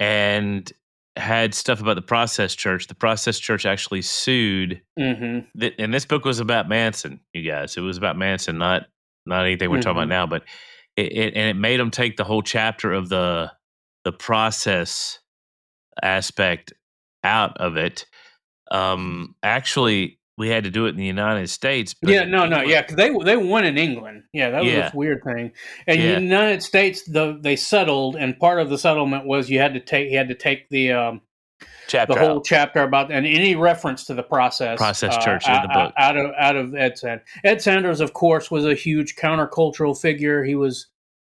Speaker 2: and had stuff about the Process Church actually sued.
Speaker 1: Mm-hmm.
Speaker 2: And this book was about Manson, you guys. It was about Manson, not anything we're talking about now. But it made them take the whole chapter of the process aspect out of it. Actually, we had to do it in the United States.
Speaker 1: Because they won in England. Yeah, that was this weird thing. And in the United States, they settled, and part of the settlement was he had to take the the whole chapter about, and any reference to the process
Speaker 2: church in the book
Speaker 1: out of Ed Sanders. Ed Sanders, of course, was a huge countercultural figure. He was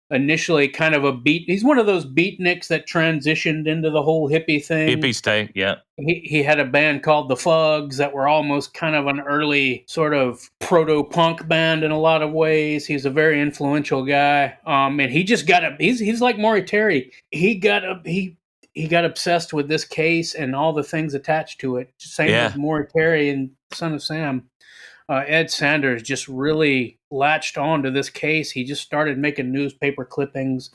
Speaker 1: initially kind of he's one of those beatniks that transitioned into the whole hippie thing.
Speaker 2: Hippie stay, yeah.
Speaker 1: He had a band called the Fugs that were almost kind of an early sort of proto-punk band in a lot of ways. He's a very influential guy. And he just he's like Maury Terry. He got obsessed with this case and all the things attached to it. Same with Maury Terry and Son of Sam. Ed Sanders just really latched on to this case. He just started making newspaper clippings,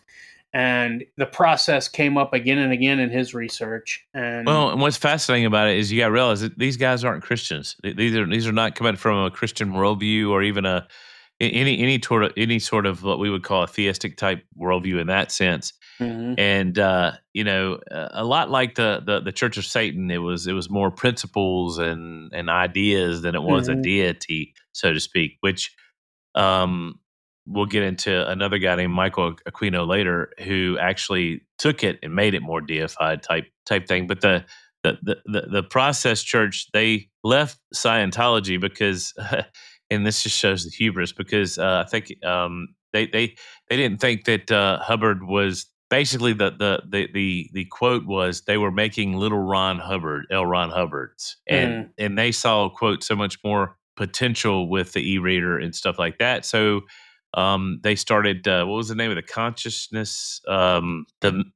Speaker 1: and the process came up again and again in his research. And
Speaker 2: what's fascinating about it is you got to realize that these guys aren't Christians. These are not coming from a Christian worldview or even any sort of what we would call a theistic type worldview in that sense.
Speaker 1: Mm-hmm.
Speaker 2: And a lot like the Church of Satan, it was more principles and ideas than it was a deity, so to speak. Which we'll get into another guy named Michael Aquino later, who actually took it and made it more deified type thing. But the Process Church, they left Scientology because, and this just shows the hubris, because I think they didn't think that Hubbard was. Basically, the quote was they were making little L. Ron Hubbards, and they saw, quote, so much more potential with the e-reader and stuff like that. So they started. What was the name of the consciousness?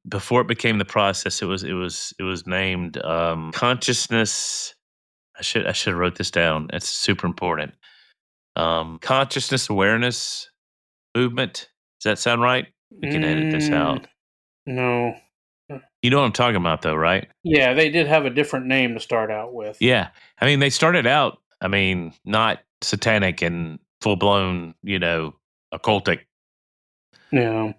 Speaker 2: Before it became the Process, it was named Consciousness. I should have wrote this down. It's super important. Consciousness Awareness Movement. Does that sound right? We can edit this out.
Speaker 1: No.
Speaker 2: You know what I'm talking about, though, right?
Speaker 1: Yeah, they did have a different name to start out with.
Speaker 2: Yeah. I mean, they started out, not satanic and full-blown, occultic.
Speaker 1: Yeah.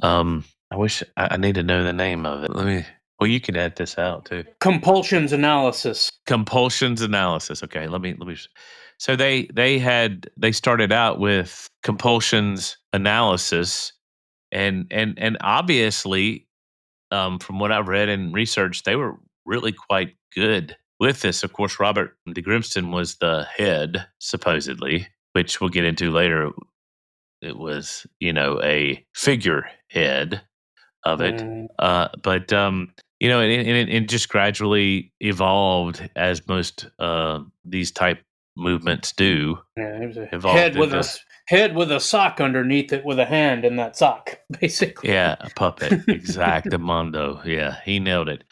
Speaker 2: I wish I need to know the name of it. You can edit this out, too.
Speaker 1: Compulsions analysis.
Speaker 2: Okay, let me. So they started out with compulsions analysis. And obviously, from what I've read and researched, they were really quite good with this. Of course, Robert de Grimston was the head, supposedly, which we'll get into later. It was, a figurehead of it. But it just gradually evolved, as most these type movements do.
Speaker 1: Yeah, it was a head with a sock underneath it with a hand in that sock, basically.
Speaker 2: Yeah, a puppet. Exactamundo. Yeah, he nailed it.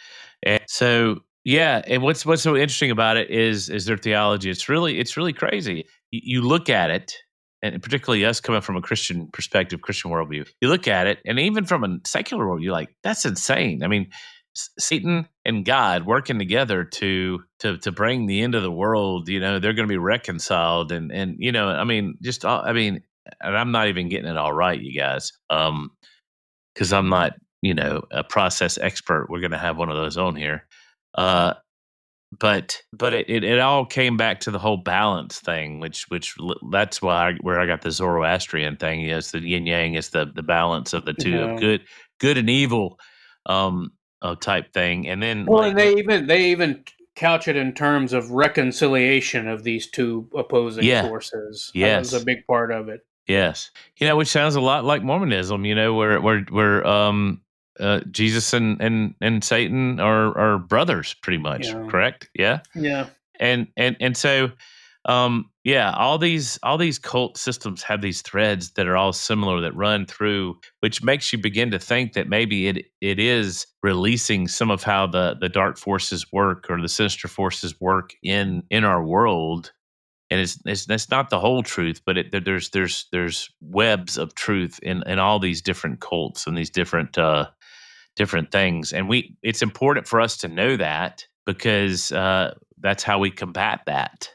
Speaker 2: And so, and what's so interesting about it is their theology. It's really crazy. You look at it, and particularly us coming from a Christian perspective, Christian worldview, you look at it, and even from a secular worldview, you're like, that's insane. I mean, Satan and God working together to bring the end of the world, they're going to be reconciled, and and I'm not even getting it all right, you guys, because I'm not, a process expert. We're going to have one of those on here, but it all came back to the whole balance thing, which that's where I got the Zoroastrian thing. Yes, the yin yang is the balance of the two, of good and evil. Type thing, and then
Speaker 1: and they even couch it in terms of reconciliation of these two opposing forces.
Speaker 2: Yes,
Speaker 1: that was a big part of it.
Speaker 2: Yes, which sounds a lot like Mormonism. Where Jesus and Satan are brothers, pretty much. Yeah. Correct? Yeah.
Speaker 1: Yeah.
Speaker 2: And so. All these cult systems have these threads that are all similar that run through, which makes you begin to think that maybe it is releasing some of how the dark forces work or the sinister forces work in our world. And it's not the whole truth, but there's webs of truth in all these different cults and these different things. And it's important for us to know that, because that's how we combat that.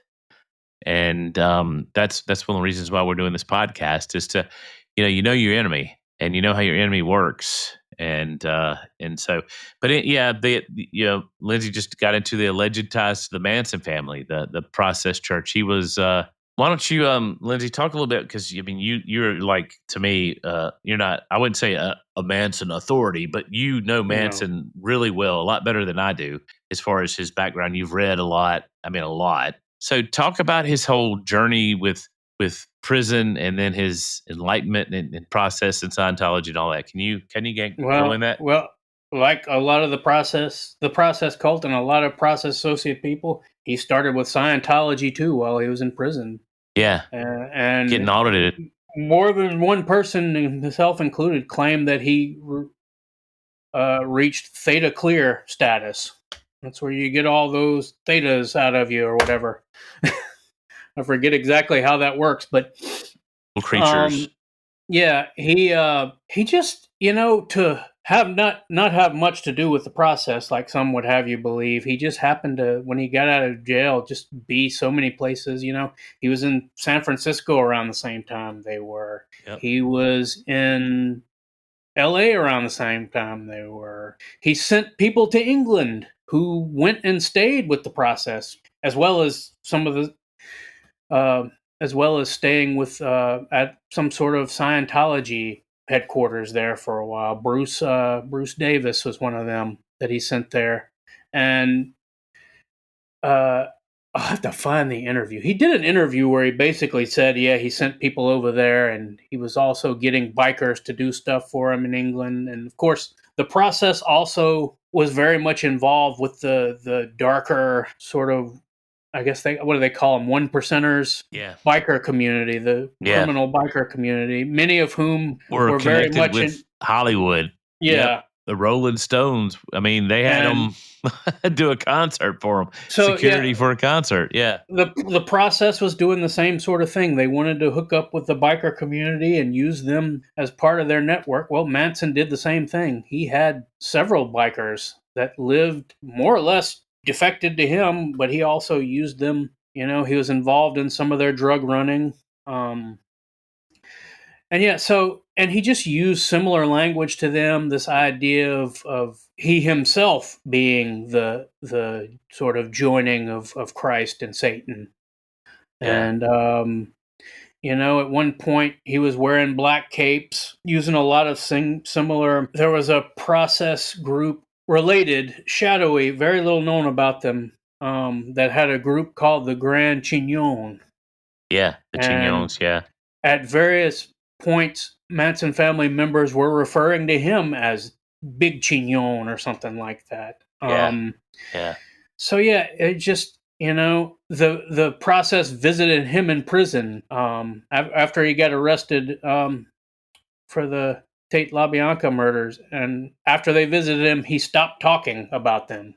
Speaker 2: And that's one of the reasons why we're doing this podcast, is to, your enemy, and you know how your enemy works, and so, but Lindsay just got into the alleged ties to the Manson family, the Process Church. He was Why don't you, Lindsay, talk a little bit, because I mean, you're like, to me, you're not. I wouldn't say a Manson authority, but you know Manson really well, a lot better than I do, as far as his background. You've read a lot. I mean, a lot. So talk about his whole journey with prison, and then his enlightenment and process in Scientology and all that. Can you go in that?
Speaker 1: Well, like a lot of the process cult and a lot of process associate people, he started with Scientology too while he was in prison.
Speaker 2: Yeah,
Speaker 1: and
Speaker 2: getting audited.
Speaker 1: More than one person, himself included, claimed that he reached theta clear status. That's where you get all those thetas out of you or whatever. I forget exactly how that works, but
Speaker 2: Creatures.
Speaker 1: Yeah, he just, to have not have much to do with the process like some would have you believe. He just happened to, when he got out of jail, just be so many places. He was in San Francisco around the same time they were.
Speaker 2: Yep.
Speaker 1: He was in LA around the same time they were. He sent people to England who went and stayed with the process, as well as some of the as well as staying with at some sort of Scientology headquarters there for a while. Bruce Davis was one of them that he sent there, and I'll have to find the interview. He did an interview where he basically said, yeah, he sent people over there, and he was also getting bikers to do stuff for him in England, and of course, the process also was very much involved with the darker sort of, I guess what do they call them? 1%ers, biker community, the criminal biker community, many of whom were very much
Speaker 2: with Hollywood.
Speaker 1: Yeah.
Speaker 2: Yep. The Rolling Stones. I mean, they had them do a concert for them. Security for a concert. Yeah.
Speaker 1: The process was doing the same sort of thing. They wanted to hook up with the biker community and use them as part of their network. Well, Manson did the same thing. He had several bikers that lived more or less defected to him, but he also used them. He was involved in some of their drug running. And he just used similar language to them, this idea of he himself being the sort of joining of Christ and Satan. Yeah. And, at one point he was wearing black capes, using a lot of similar. There was a process group related, shadowy, very little known about them, that had a group called the Grand Chignon.
Speaker 2: Yeah, the Chignons, yeah.
Speaker 1: At various points, Manson family members were referring to him as Big Chignon or something like that.
Speaker 2: Yeah.
Speaker 1: So yeah, it just, the process visited him in prison after he got arrested for the Tate LaBianca murders, and after they visited him, he stopped talking about them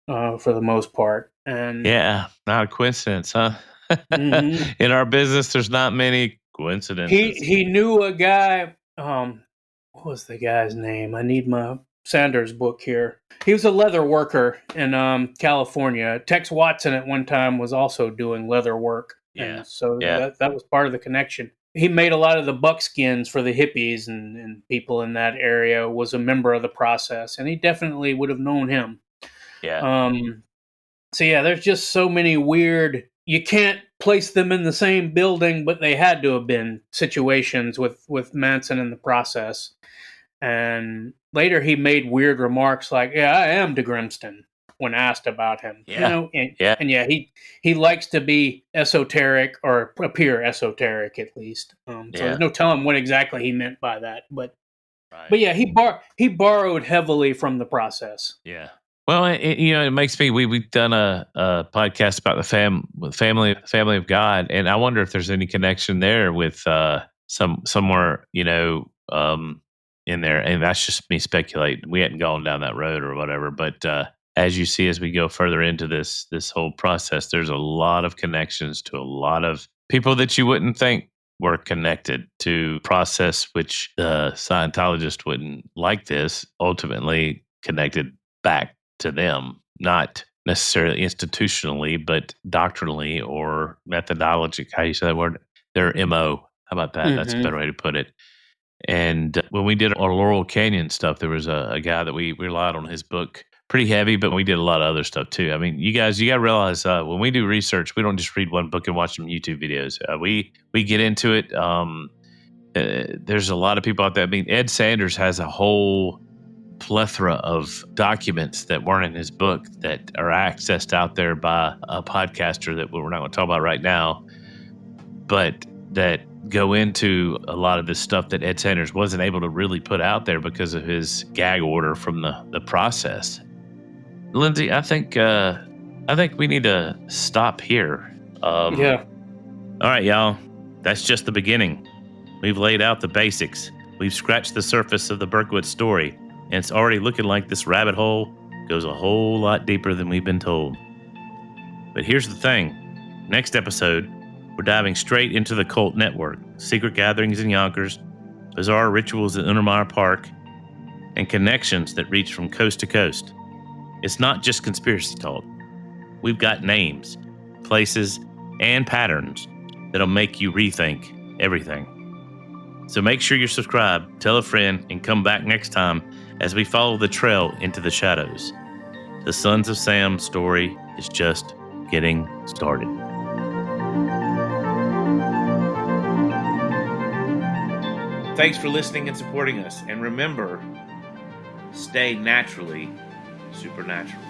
Speaker 1: for the most part. And
Speaker 2: yeah, not a coincidence, huh?
Speaker 1: Mm-hmm.
Speaker 2: In our business, there's not many coincidences.
Speaker 1: He knew a guy. What was the guy's name? I need my Sanders book here. He was a leather worker in California. Tex Watson at one time was also doing leather work.
Speaker 2: Yeah.
Speaker 1: And so that was part of the connection. He made a lot of the buckskins for the hippies and people in that area, was a member of the process, and he definitely would have known him.
Speaker 2: Yeah.
Speaker 1: So yeah, there's just so many weird. You can't place them in the same building, but they had to have been situations with Manson in the process. And later he made weird remarks like, yeah, I am de Grimston, when asked about him.
Speaker 2: Yeah.
Speaker 1: He likes to be esoteric, or appear esoteric at least. So there's no telling what exactly he meant by that. But yeah, he borrowed heavily from the process.
Speaker 2: Yeah. Well, it makes me. We've done a podcast about the family of God, and I wonder if there's any connection there with somewhere in there. And that's just me speculating. We hadn't gone down that road or whatever, but as you see, as we go further into this whole process, there's a lot of connections to a lot of people that you wouldn't think were connected to process, which the Scientologist wouldn't like. This ultimately connected back to them, not necessarily institutionally, but doctrinally or methodology. How you say that word? Their MO. How about that? Mm-hmm. That's a better way to put it. And when we did our Laurel Canyon stuff, there was a guy that we relied on his book, pretty heavy, but we did a lot of other stuff too. I mean, you got to realize when we do research, we don't just read one book and watch some YouTube videos. We get into it. There's a lot of people out there. I mean, Ed Sanders has a whole plethora of documents that weren't in his book that are accessed out there by a podcaster that we're not going to talk about right now, but that go into a lot of this stuff that Ed Sanders wasn't able to really put out there because of his gag order from the process. Lindsay, I think we need to stop here.
Speaker 1: Yeah.
Speaker 2: All right, y'all. That's just the beginning. We've laid out the basics. We've scratched the surface of the Berkowitz story, and it's already looking like this rabbit hole goes a whole lot deeper than we've been told. But here's the thing. Next episode, we're diving straight into the cult network, secret gatherings in Yonkers, bizarre rituals at Untermeyer Park, and connections that reach from coast to coast. It's not just conspiracy talk. We've got names, places, and patterns that'll make you rethink everything. So make sure you're subscribed, tell a friend, and come back next time as we follow the trail into the shadows. The Sons of Sam story is just getting started.
Speaker 3: Thanks for listening and supporting us. And remember, stay naturally supernatural.